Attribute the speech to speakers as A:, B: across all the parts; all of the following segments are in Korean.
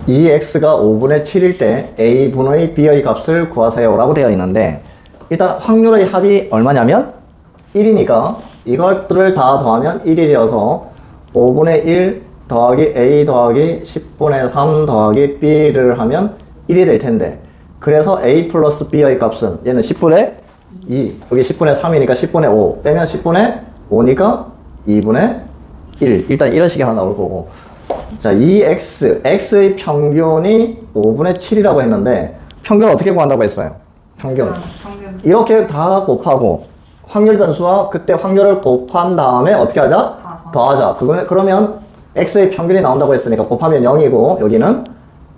A: 2x가 5분의 7일 때 a분의 b의 값을 구하세요 라고 되어 있는데, 일단 확률의 합이 얼마냐면 1이니까 이것들을 다 더하면 1이 되어서 5분의 1 더하기 a 더하기 10분의 3 더하기 b를 하면 1이 될 텐데, 그래서 a 플러스 b의 값은 얘는 10분의 2, 여기 10분의 3이니까 10분의 5 빼면 10분의 5니까 2분의 1. 일단 이런 식이 하나 나올 거고, 자, x의 평균이 5분의 7이라고 했는데 평균 어떻게 구한다고 했어요? 평균. 이렇게 다 곱하고 확률 변수와 그때 확률을 곱한 다음에 어떻게 하자? 더하자. 그러면 x의 평균이 나온다고 했으니까 곱하면 0이고 여기는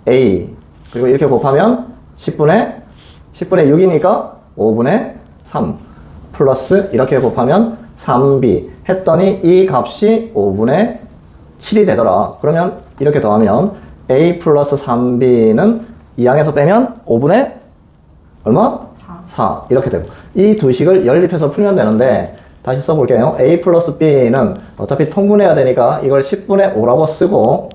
A: a, 그리고 이렇게 곱하면 10분의 6이니까 5분의 3 플러스 이렇게 곱하면 3b 했더니 이 값이 5분의 7이 되더라. 그러면 이렇게 더하면 a 플러스 3b는 2항에서 빼면 5분의 얼마? 4 이렇게 되고, 이 두 식을 연립해서 풀면 되는데 다시 써볼게요. a 플러스 b는 어차피 통분해야 되니까 이걸 10분의 5라고 쓰고,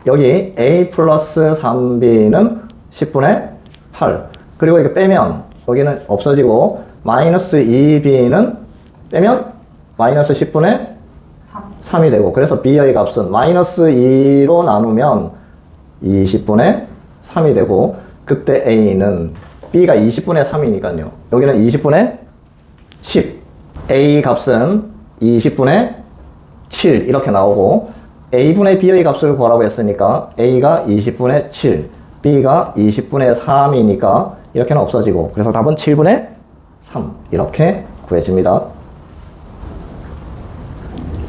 A: 여기 a 플러스 3b는 10분의 8, 그리고 이렇게 빼면 여기는 없어지고 마이너스 2b는 빼면 마이너스 10분의 3이 되고, 그래서 b의 값은 마이너스 2로 나누면 20분의 3이 되고, 그때 a는 b가 20분의 3이니까요. 여기는 20분의 10. a 값은 20분의 7 이렇게 나오고, a분의 b의 값을 구하라고 했으니까 a가 20분의 7, b가 20분의 3이니까 이렇게는 없어지고, 그래서 답은 7분의 3 이렇게 구해집니다.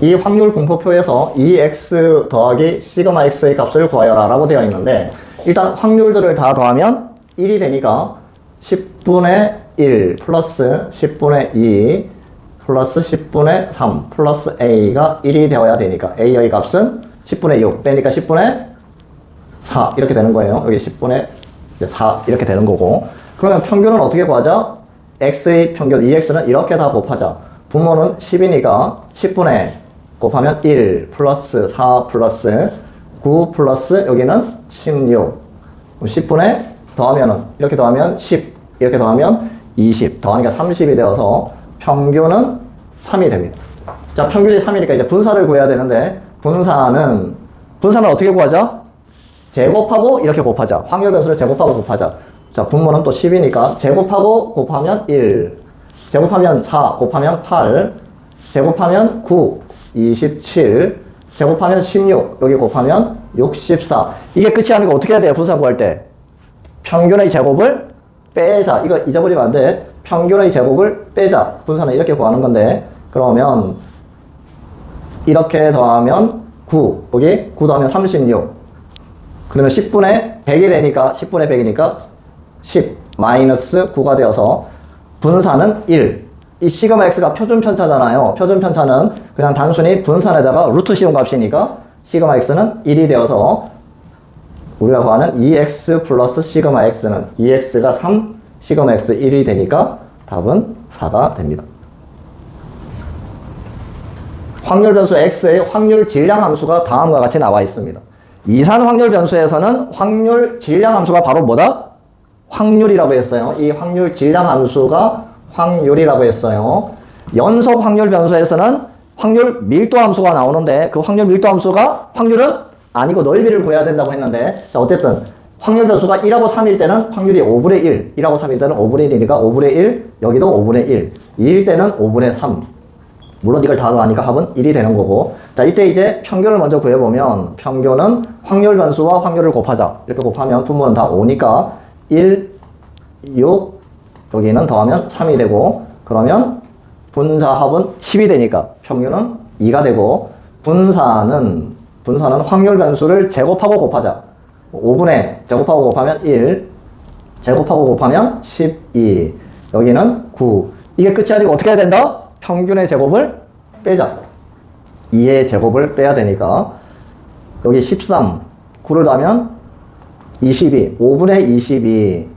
A: 이 확률 분포표에서 2x 더하기 시그마 x의 값을 구하여라 라고 되어 있는데, 일단 확률들을 다 더하면 1이 되니까 10분의 1 플러스 10분의 2 플러스 10분의 3 플러스 a가 1이 되어야 되니까 a의 값은 10분의 6 빼니까 10분의 4 이렇게 되는 거예요. 여기 10분의 4 이렇게 되는 거고, 그러면 평균은 어떻게 구하자? x의 평균 2x는 이렇게 다 곱하자. 분모는 10이니까 10분의 곱하면 1 플러스 4 플러스 9 플러스 여기는 16, 10분의 더하면은 이렇게 더하면 10 이렇게 더하면 20 더하니까 30이 되어서 평균은 3이 됩니다. 자, 평균이 3이니까 이제 분사를 구해야 되는데, 분사는 어떻게 구하자? 제곱하고 이렇게 곱하자. 확률 변수를 제곱하고 곱하자. 자, 분모는 또 10이니까 제곱하고 곱하면 1, 제곱하면 4 곱하면 8, 제곱하면 9 27, 제곱하면 16 여기 곱하면 64. 이게 끝이 아니고 어떻게 해야 돼요? 분사 구할 때 평균의 제곱을 빼자. 이거 잊어버리면 안 돼. 평균의 제곱을 빼자. 분사는 이렇게 구하는 건데, 그러면 이렇게 더하면 9, 여기 9 더하면 36, 그러면 10분의 100이 되니까 10분의 100이니까 10 마이너스 9가 되어서 분사는 1. 이 시그마 x가 표준 편차잖아요. 표준 편차는 그냥 단순히 분산에다가 루트 씌운 값이니까 시그마 x는 1이 되어서 우리가 구하는 2x 플러스 시그마 x는 2x가 3, 시그마 x 1이 되니까 답은 4가 됩니다. 확률 변수 x의 확률 질량 함수가 다음과 같이 나와 있습니다. 이산 확률 변수에서는 확률 질량 함수가 바로 뭐다? 확률이라고 했어요. 이 확률 질량 함수가 확률이라고 했어요. 연속 확률 변수에서는 확률 밀도 함수가 나오는데, 그 확률 밀도 함수가 확률은 아니고 넓이를 구해야 된다고 했는데, 자, 어쨌든 확률 변수가 1하고 3일 때는 확률이 5분의 1, 1하고 3일 때는 5분의 1이니까 5분의 1, 여기도 5분의 1, 2일 때는 5분의 3. 물론 이걸 다 더하니까 합은 1이 되는 거고, 자, 이때 이제 평균을 먼저 구해보면, 평균은 확률 변수와 확률을 곱하자. 이렇게 곱하면 분모는 다 5니까 1, 6, 여기는 더하면 3이 되고, 그러면 분사합은 10이 되니까 평균은 2가 되고, 분사는 확률 변수를 제곱하고 곱하자. 5분의 제곱하고 곱하면 1, 제곱하고 곱하면 12, 여기는 9. 이게 끝이 아니고 어떻게 해야 된다? 평균의 제곱을 빼자. 2의 제곱을 빼야 되니까 여기 13, 9를 더하면 22, 5분의 22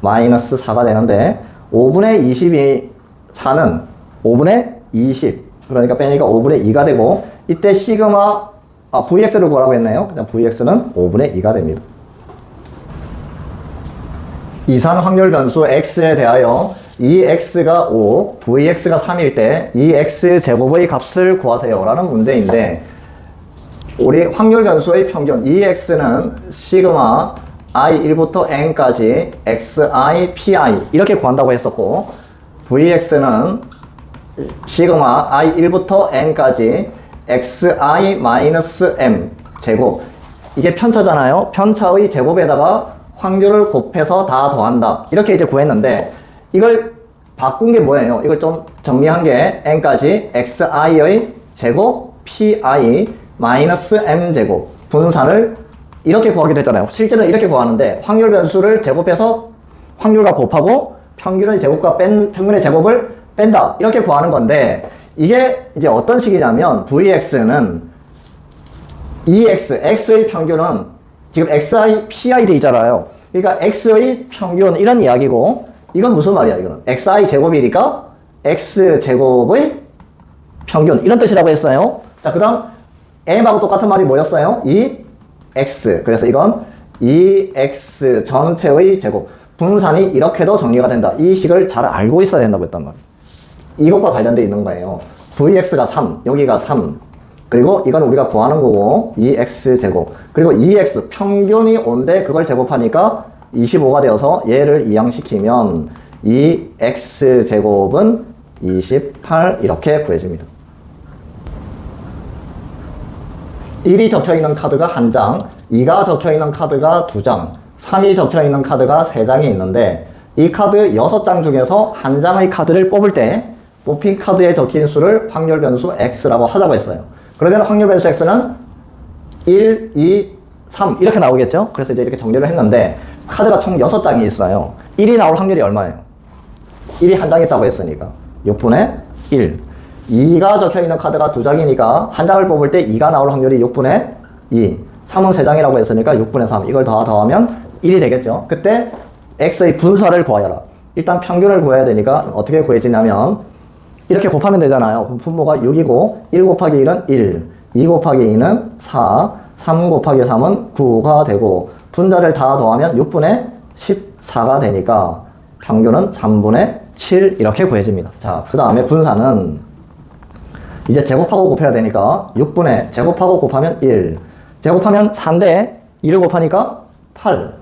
A: 마이너스 4가 되는데, 5분의 22 4는 5분의 20, 그러니까 빼니까 5분의 2가 되고, 이때 시그마 Vx를 구하라고 했네요. 그냥 Vx는 5분의 2가 됩니다. 이산 확률 변수 x에 대하여 이 x가 5, vx가 3일 때 이 x 제곱의 값을 구하세요 라는 문제인데, 우리 확률 변수의 평균 이 x는 시그마 i1부터 n까지 xi, pi 이렇게 구한다고 했었고, vx는 시그마 i1부터 n까지 xi-m 제곱, 이게 편차잖아요. 편차의 제곱에다가 확률을 곱해서 다 더한다, 이렇게 이제 구했는데, 이걸 바꾼 게 뭐예요? 이걸 좀 정리한 게 n까지 xi의 제곱 pi 마이너스 m 제곱 분산을 이렇게 구하기도 했잖아요. 실제는 이렇게 구하는데, 확률 변수를 제곱해서 확률과 곱하고 평균의 제곱과 평균의 제곱을 뺀다, 이렇게 구하는 건데, 이게 이제 어떤 식이냐면, vx는 x의 평균은 지금 xi, pi 돼 있잖아요. 그러니까 x의 평균 이런 이야기고, 이건 무슨 말이야? 이거는 xi 제곱이니까 x 제곱의 평균 이런 뜻이라고 했어요. 자, 그 다음 m하고 똑같은 말이 뭐였어요? 이 x. 그래서 이건 이 x 전체의 제곱. 분산이 이렇게도 정리가 된다. 이 식을 잘 알고 있어야 된다고 했단 말이에요. 이것과 관련되어 있는 거예요. vx가 3, 여기가 3. 그리고 이건 우리가 구하는 거고, 2x 제곱. 그리고 2x 평균이 5인데 그걸 제곱하니까 25가 되어서 얘를 이항시키면 2x 제곱은 28 이렇게 구해집니다. 1이 적혀있는 카드가 1장, 2가 적혀있는 카드가 2장, 3이 적혀있는 카드가 3장이 있는데, 이 카드 6장 중에서 한 장의 카드를 뽑을 때 뽑힌 카드에 적힌 수를 확률 변수 x라고 하자고 했어요. 그러면 확률 변수 x는 1, 2, 3 이렇게 나오겠죠? 그래서 이제 이렇게 정리를 했는데, 카드가 총 6장이 있어요. 1이 나올 확률이 얼마예요? 1이 한 장 있다고 했으니까 6분의 1. 2가 적혀있는 카드가 2장이니까 한 장을 뽑을 때 2가 나올 확률이 6분의 2. 3은 3장이라고 했으니까 6분의 3. 이걸 더하면 1이 되겠죠? 그때 x의 분사를 구하여라. 일단 평균을 구해야 되니까 어떻게 구해지냐면, 이렇게 곱하면 되잖아요. 그럼 분모가 6이고 1 곱하기 1은 1, 2 곱하기 2는 4, 3 곱하기 3은 9가 되고, 분자를 다 더하면 6분의 14가 되니까 평균은 3분의 7 이렇게 구해집니다. 자, 그 다음에 분사는 이제 제곱하고 곱해야 되니까 6분의 제곱하고 곱하면 1, 제곱하면 4인데 2를 곱하니까 8,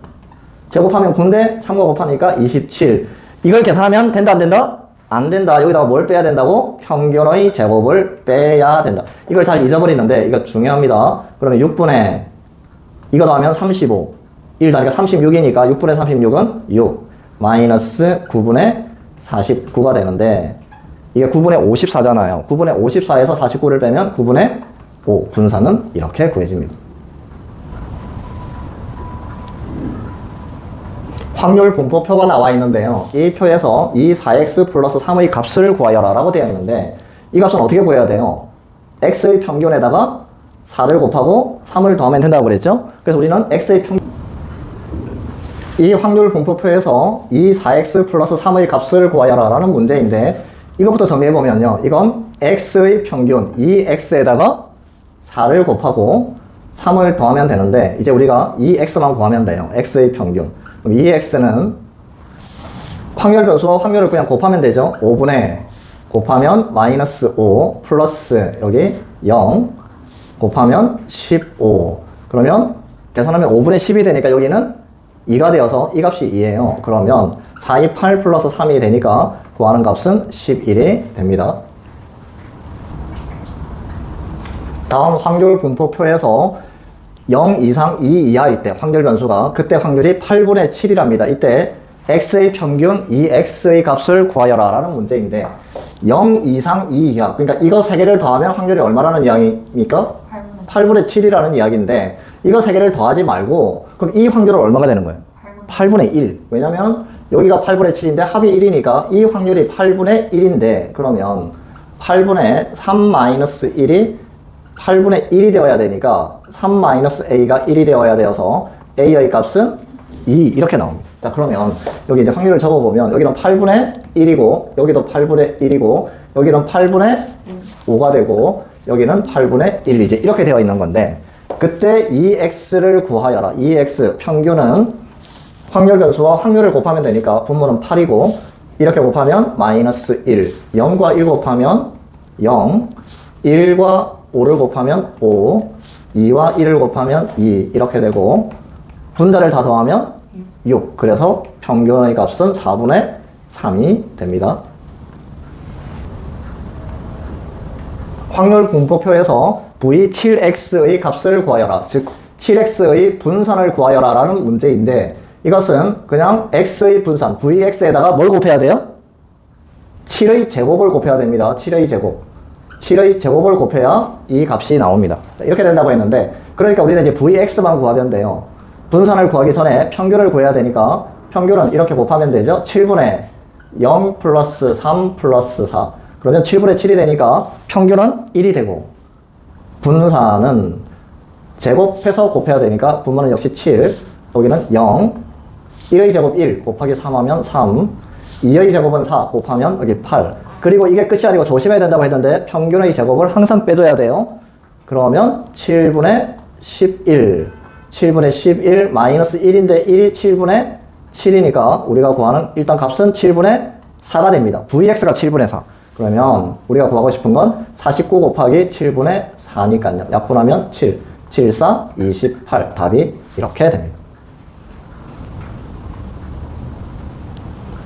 A: 제곱하면 9인데 3과 곱하니까 27. 이걸 계산하면 된다 안 된다? 안 된다. 여기다가 뭘 빼야 된다고? 평균의 제곱을 빼야 된다. 이걸 잘 잊어버리는데 이거 중요합니다. 그러면 6분의 이거 더하면 35, 1 더하니까 36이니까 6분의 36은 6 마이너스 9분의 49가 되는데, 이게 9분의 54잖아요. 9분의 54에서 49를 빼면 9분의 5. 분사는 이렇게 구해집니다. 확률 분포표가 나와 있는데요. 이 표에서 이 4x 플러스 3의 값을 구하여라 라고 되어 있는데, 이 값은 어떻게 구해야 돼요? x의 평균에다가 4를 곱하고 3을 더하면 된다고 그랬죠? 그래서 우리는 x의 평균, 이 확률 분포표에서 이 4x 플러스 3의 값을 구하여라 라는 문제인데, 이것부터 정리해보면요. 이건 x의 평균, 이 x에다가 4를 곱하고 3을 더하면 되는데, 이제 우리가 이 x만 구하면 돼요. x의 평균. 그럼 이 x는 확률 변수와 확률을 그냥 곱하면 되죠. 5분의 곱하면 마이너스 5 플러스 여기 0 곱하면 15. 그러면 계산하면 5분의 10이 되니까 여기는 2가 되어서 이 값이 2예요. 그러면 4, 2, 8 플러스 3이 되니까 구하는 값은 11이 됩니다. 다음 확률 분포표에서 0 이상 2 이하일 때 확률 변수가, 그때 확률이 8분의 7이랍니다. 이때 x의 평균, 이 x의 값을 구하여라 라는 문제인데, 0 이상 2 이하, 그러니까 이거 3개를 더하면 확률이 얼마라는 이야기입니까? 8분의 7이라는 이야기인데, 이거 3개를 더하지 말고 그럼 이 확률은 얼마가 되는 거예요? 8분의 1. 왜냐면 여기가 8분의 7인데 합이 1이니까 이 확률이 8분의 1인데, 그러면 8분의 3-1이 8분의 1이 되어야 되니까 3-a가 1이 되어야 되어서 a의 값은 2 이렇게 나옵니다. 자, 그러면 여기 이제 확률을 적어보면 여기는 8분의 1이고 여기도 8분의 1이고 여기는 8분의 5가 되고 여기는 8분의 1이지, 이렇게 되어 있는 건데, 그때 2x를 구하여라. 2x 평균은 확률 변수와 확률을 곱하면 되니까 분모는 8이고 이렇게 곱하면 마이너스 1, 0과 1 곱하면 0, 1과 5를 곱하면 5, 2와 1을 곱하면 2 이렇게 되고 분자를 다 더하면 6. 그래서 평균의 값은 4분의 3이 됩니다. 확률 분포표에서 V7x의 값을 구하여라. 즉 7x의 분산을 구하여라 라는 문제인데 이것은 그냥 x의 분산, Vx에다가 뭘 곱해야 돼요? 7의 제곱을 곱해야 됩니다. 7의 제곱. 7의 제곱을 곱해야 이 값이 나옵니다. 이렇게 된다고 했는데 그러니까 우리는 이제 Vx만 구하면 돼요. 분산을 구하기 전에 평균을 구해야 되니까 평균은 이렇게 곱하면 되죠. 7분의 0 플러스 3 플러스 4. 그러면 7분의 7이 되니까 평균은 1이 되고 분산은 제곱해서 곱해야 되니까 분모는 역시 7. 여기는 0. 1의 제곱 1 곱하기 3 하면 3. 2의 제곱은 4 곱하면 여기 8. 그리고 이게 끝이 아니고 조심해야 된다고 했는데 평균의 제곱을 항상 빼줘야 돼요. 그러면 7분의 11. 7분의 11 마이너스 1인데 1이 7분의 7이니까 우리가 구하는 일단 값은 7분의 4가 됩니다. Vx가 7분의 4. 그러면 우리가 구하고 싶은 건 49 곱하기 7분의 4니까요. 약분하면 7. 7, 4, 28. 답이 이렇게 됩니다.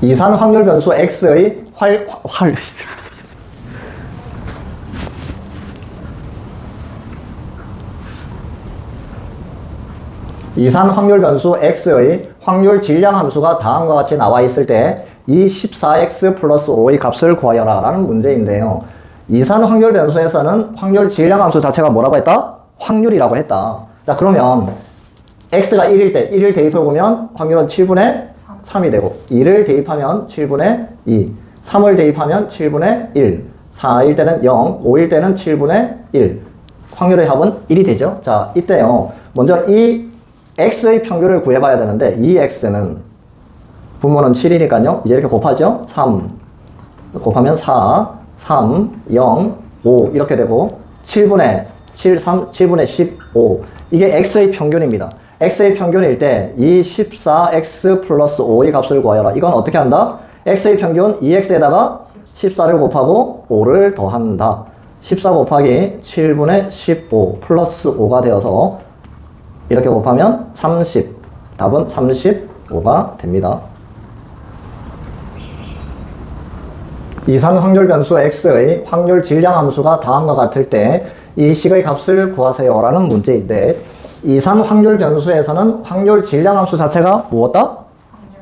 A: 이산 확률 변수 x의 이산 확률 변수 x의 확률 질량 함수가 다음과 같이 나와 있을 때 이 14x 플러스 5의 값을 구하여라 라는 문제인데요. 이산 확률 변수에서는 확률 질량 함수 자체가 뭐라고 했다? 확률이라고 했다. 자, 그러면 x가 1일 때 1을 대입해보면 확률은 7분의 3이 되고 2를 대입하면 7분의 2, 3을 대입하면 7분의 1, 4일 때는 0, 5일 때는 7분의 1. 확률의 합은 1이 되죠. 자, 이때요. 먼저 이 x의 평균을 구해봐야 되는데 이 x는 분모는 7이니까요. 이제 이렇게 곱하죠. 3 곱하면 4, 3, 0, 5 이렇게 되고 7분의 7, 3, 7분의 15 이게 x의 평균입니다. x의 평균일 때 이 14x 플러스 5의 값을 구하여라. 이건 어떻게 한다? x의 평균 2x에다가 14를 곱하고 5를 더한다. 14 곱하기 7분의 15 플러스 5가 되어서 이렇게 곱하면 30. 답은 35가 됩니다. 이산 확률 변수 x의 확률 질량 함수가 다음과 같을 때 이 식의 값을 구하세요 라는 문제인데 이산 확률 변수에서는 확률 질량 함수 자체가 무엇다?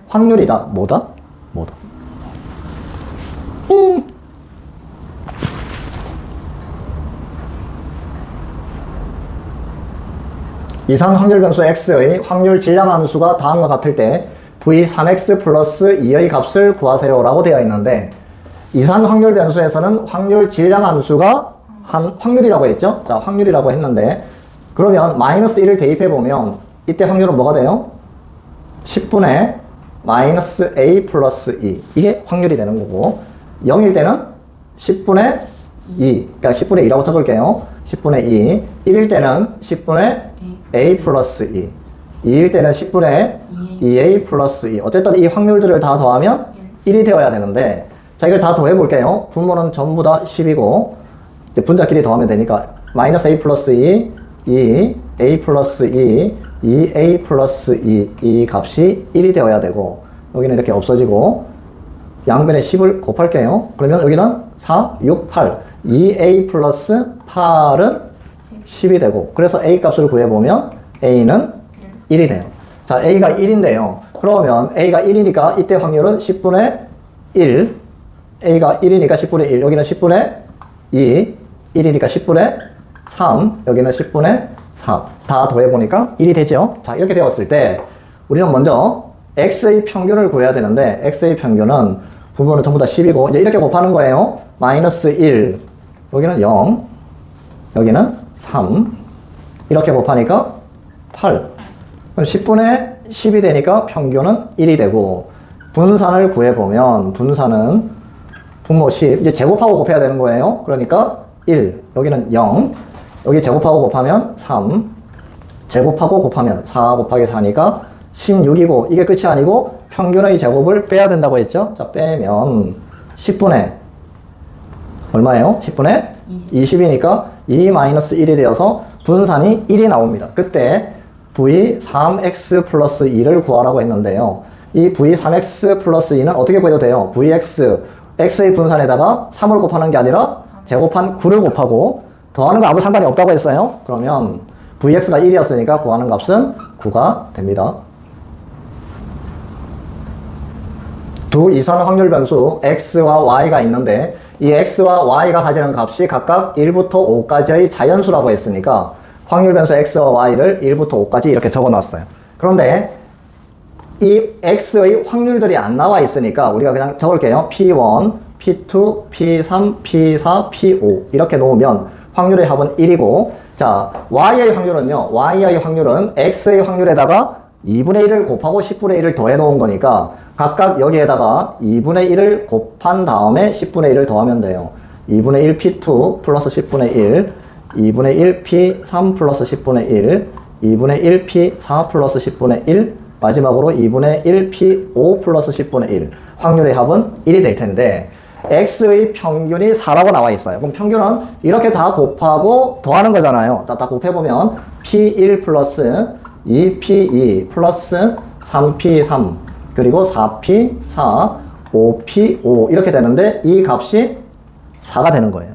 A: 확률이다. 뭐다? 뭐다? 이산 확률 변수 x의 확률 질량 함수가 다음과 같을 때 v3x 플러스 2의 값을 구하세요 라고 되어 있는데 이산 확률 변수에서는 확률 질량 함수가 한 확률이라고 했죠? 자, 확률이라고 했는데 그러면 마이너스 1을 대입해보면 이때 확률은 뭐가 돼요? 10분의 마이너스 a 플러스 2 이게 확률이 되는 거고 0일 때는 10분의 2 그러니까 10분의 2라고 쳐볼게요. 10분의 2 1일 때는 10분의 a 플러스 2 2일 때는 10분의 2a 플러스 2 어쨌든 이 확률들을 다 더하면 1이 되어야 되는데 자, 이걸 다 더해볼게요. 분모는 전부 다 10이고 이제 분자끼리 더하면 되니까 마이너스 a 플러스 2 2, a 플러스 2, 2a 플러스 2 이 값이 1이 되어야 되고 여기는 이렇게 없어지고 양변에 10을 곱할게요. 그러면 여기는 4, 6, 8 2a 플러스 8은 10이 되고 그래서 a 값을 구해보면 a는 1이 돼요. 자, a가 1인데요. 그러면 a가 1이니까 이때 확률은 10분의 1 a가 1이니까 10분의 1 여기는 10분의 2 1이니까 10분의 3 여기는 10분의 4 다 더해보니까 1이 되죠. 자, 이렇게 되었을 때 우리는 먼저 x의 평균을 구해야 되는데 x의 평균은 분모는 전부 다 10이고 이제 이렇게 곱하는 거예요. 마이너스 1 여기는 0 여기는 3 이렇게 곱하니까 8 그럼 10분의 10이 되니까 평균은 1이 되고 분산을 구해보면 분산은 분모 10 이제 제곱하고 곱해야 되는 거예요. 그러니까 1 여기는 0 여기 제곱하고 곱하면 3 제곱하고 곱하면 4 곱하기 4니까 16이고 이게 끝이 아니고 평균의 제곱을 빼야 된다고 했죠. 자, 빼면 10분의 얼마예요? 10분의 20이니까 2-1이 되어서 분산이 1이 나옵니다. 그때 V3x 플러스 2를 구하라고 했는데요. 이 V3x 플러스 2는 어떻게 구해도 돼요? Vx, x의 분산에다가 3을 곱하는 게 아니라 제곱한 9를 곱하고 더하는 거 아무 상관이 없다고 했어요. 그러면 Vx가 1이었으니까 구하는 값은 9가 됩니다. 두 이산 확률 변수 x와 y가 있는데 이 x와 y가 가지는 값이 각각 1부터 5까지의 자연수라고 했으니까 확률 변수 x와 y를 1부터 5까지 이렇게 적어 놨어요. 그런데 이 x의 확률들이 안 나와 있으니까 우리가 그냥 적을게요. P1, P2, P3, P4, P5 이렇게 놓으면 확률의 합은 1이고 자, y의 확률은요. y의 확률은 x의 확률에다가 2분의 1을 곱하고 10분의 1을 더해 놓은 거니까 각각 여기에다가 2분의 1을 곱한 다음에 10분의 1을 더하면 돼요. 2분의 1 P2 플러스 10분의 1, 2분의 1 P3 플러스 10분의 1, 2분의 1 P4 플러스 10분의 1, 마지막으로 2분의 1 P5 플러스 10분의 1. 확률의 합은 1이 될 텐데 x의 평균이 4라고 나와 있어요. 그럼 평균은 이렇게 다 곱하고 더하는 거잖아요. 다 곱해보면 P1 플러스 2P2 플러스 3P3 그리고 4P4, 5P5 이렇게 되는데 이 값이 4가 되는 거예요.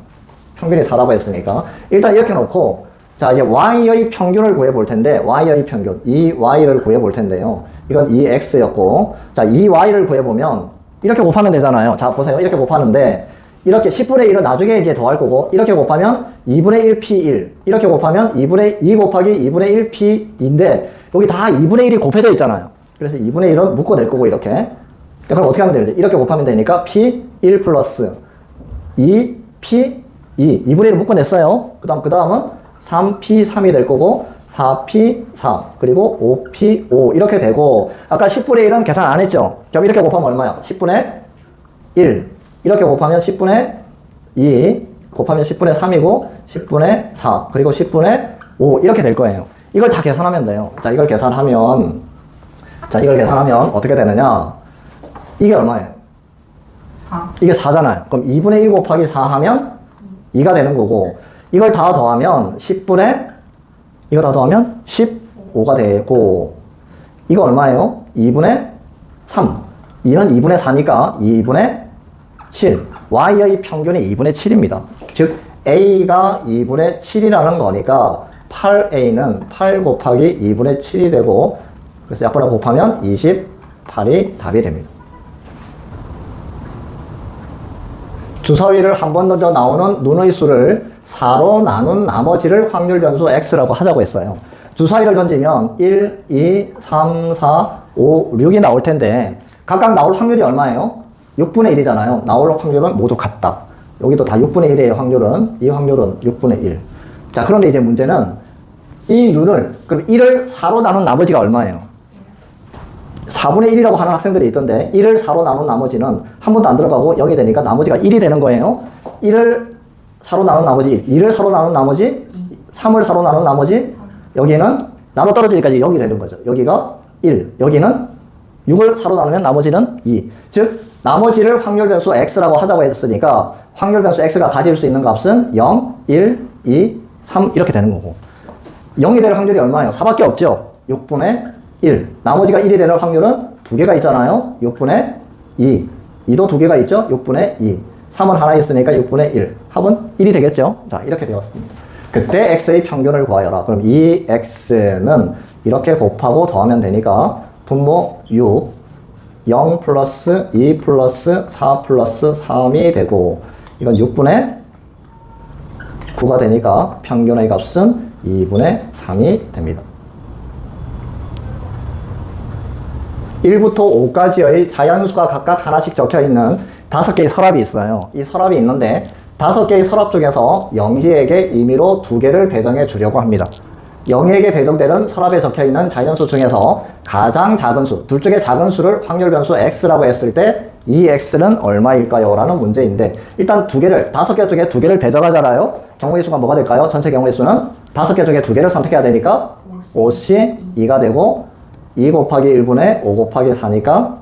A: 평균이 4라고 했으니까 일단 이렇게 놓고 자 이제 y의 평균을 구해 볼 텐데 y의 평균 이 y를 구해 볼 텐데요. 이건 이 x였고 자 이 y를 구해 보면 이렇게 곱하면 되잖아요. 자 보세요. 이렇게 곱하는데 이렇게 10분의 1은 나중에 이제 더할 거고 이렇게 곱하면 2분의 1 P1 이렇게 곱하면 2 곱하기 2분의 1 P인데 여기 다 2분의 1이 곱해져 있잖아요. 그래서 2분의 1은 묶어낼 거고 이렇게 그럼 어떻게 하면 되는지 이렇게 곱하면 되니까 P1 플러스 2 P2 2분의 1을 묶어냈어요. 그 다음은 3P3이 될 거고 4P4 그리고 5P5 이렇게 되고 아까 10분의 1은 계산 안 했죠? 그럼 이렇게 곱하면 얼마야? 10분의 1 이렇게 곱하면 10분의 2 곱하면 10분의 3이고 10분의 4 그리고 10분의 5 이렇게 될 거예요. 이걸 다 계산하면 돼요. 자 이걸 계산하면 어떻게 되느냐 이게 얼마예요?
B: 4.
A: 이게 4잖아요. 그럼 2분의 1 곱하기 4 하면 2가 되는 거고 이걸 다 더하면 10분의 이거 다 더하면 15가 되고 이거 얼마예요? 2분의 3 2는 2분의 4니까 2분의 7 y의 평균이 2분의 7입니다. 즉 a가 2분의 7이라는 거니까 8a는 8 곱하기 2분의 7이 되고 그래서 약분하고 곱하면 28이 답이 됩니다. 주사위를 한 번 더 나오는 눈의 수를 4로 나눈 나머지를 확률 변수 x라고 하자고 했어요. 주사위를 던지면 1, 2, 3, 4, 5, 6이 나올 텐데 각각 나올 확률이 얼마예요? 6분의 1이잖아요. 나올 확률은 모두 같다. 여기도 다 6분의 1이에요. 확률은. 이 확률은 6분의 1. 자, 그런데 이제 문제는 이 눈을 그럼 1을 4로 나눈 나머지가 얼마예요? 4분의 1이라고 하는 학생들이 있던데 1을 4로 나눈 나머지는 한 번도 안 들어가고 0이 되니까 나머지가 1이 되는 거예요. 1을 4로 나눈 나머지 2를 4로 나눈 나머지 3을 4로 나눈 나머지 여기는 나눠 떨어지니까 0이 되는 거죠. 여기가 1 여기는 6을 4로 나누면 나머지는 2 즉 나머지를 확률 변수 x라고 하자고 했으니까 확률 변수 x가 가질 수 있는 값은 0, 1, 2, 3 이렇게 되는 거고 0이 될 확률이 얼마예요? 4밖에 없죠. 6분의 1 나머지가 1이 되는 확률은 2개가 있잖아요. 6분의 2 2도 2개가 있죠. 6분의 2 3은 하나 있으니까 6분의 1 합은 1이 되겠죠. 자 이렇게 되었습니다. 그때 x의 평균을 구하여라. 그럼 이 x는 이렇게 곱하고 더하면 되니까 분모 6 0 플러스 2 플러스 4 플러스 3이 되고 이건 6분의 9가 되니까 평균의 값은 2분의 3이 됩니다. 1부터 5까지의 자연수가 각각 하나씩 적혀있는 5개의 서랍이 있어요. 이 서랍이 있는데 5개의 서랍 중에서 영희에게 임의로 2개를 배정해 주려고 합니다. 영희에게 배정되는 서랍에 적혀있는 자연수 중에서 가장 작은 수, 둘 중에 작은 수를 확률 변수 x라고 했을 때 이 x는 얼마일까요? 라는 문제인데 일단 2개를, 5개 중에 2개를 배정하잖아요. 경우의 수가 뭐가 될까요? 전체 경우의 수는 5개 중에 2개를 선택해야 되니까 5C 2가 되고 2 곱하기 1분의 5 곱하기 4니까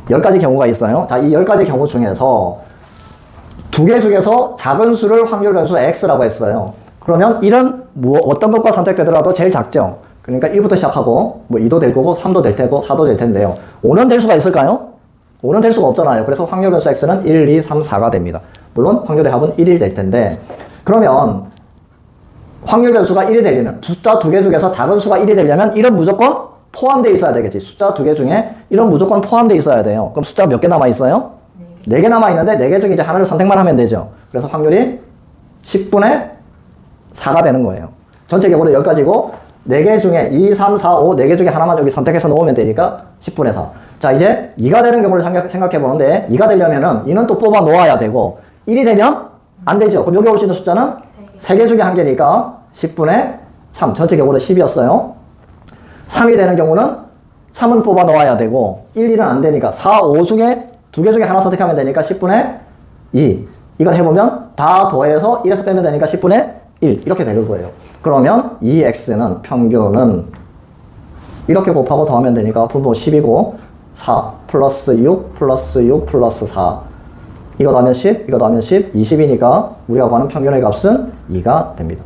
A: 10가지 경우가 있어요. 자, 이 10가지 경우 중에서 두 개 중에서 작은 수를 확률 변수 X라고 했어요. 그러면 1은 어떤 것과 선택되더라도 제일 작죠. 그러니까 1부터 시작하고 뭐 2도 될 거고 3도 될 테고 4도 될 텐데요. 5는 될 수가 있을까요? 5는 될 수가 없잖아요. 그래서 확률 변수 X는 1, 2, 3, 4가 됩니다. 물론 확률의 합은 1이 될 텐데 그러면 확률 변수가 1이 되려면 숫자 두 개 중에서 작은 수가 1이 되려면 1은 무조건 포함되어 있어야 되겠지. 숫자 두 개 중에 1은 무조건 포함되어 있어야 돼요. 그럼 숫자가 몇 개 남아 있어요? 4개 남아 있는데 4개 중에 이제 하나를 선택만 하면 되죠. 그래서 확률이 10분의 4가 되는 거예요. 전체 경우는 10가지고 4개 중에 2, 3, 4, 5, 4개 중에 하나만 여기 선택해서 놓으면 되니까 10분의 4. 자, 이제 2가 되는 경우를 생각해 보는데 2가 되려면은 2는 또 뽑아 놓아야 되고 1이 되면 안 되죠. 그럼 여기 올 수 있는 숫자는 3개 중에 1개니까 10분의 3. 전체 경우는 10이었어요. 3이 되는 경우는 3은 뽑아 놓아야 되고 1, 2는 안 되니까 4, 5 중에 2개 중에 하나 선택하면 되니까 10분의 2. 이걸 해보면 다 더해서 1에서 빼면 되니까 10분의 1. 이렇게 되는 거예요. 그러면 이 x는 평균은 이렇게 곱하고 더하면 되니까 분모 10이고 4 플러스 6 플러스 6 플러스 4 이거 더하면 10, 이거 더하면 10, 20이니까 우리가 구하는 평균의 값은 2가 됩니다.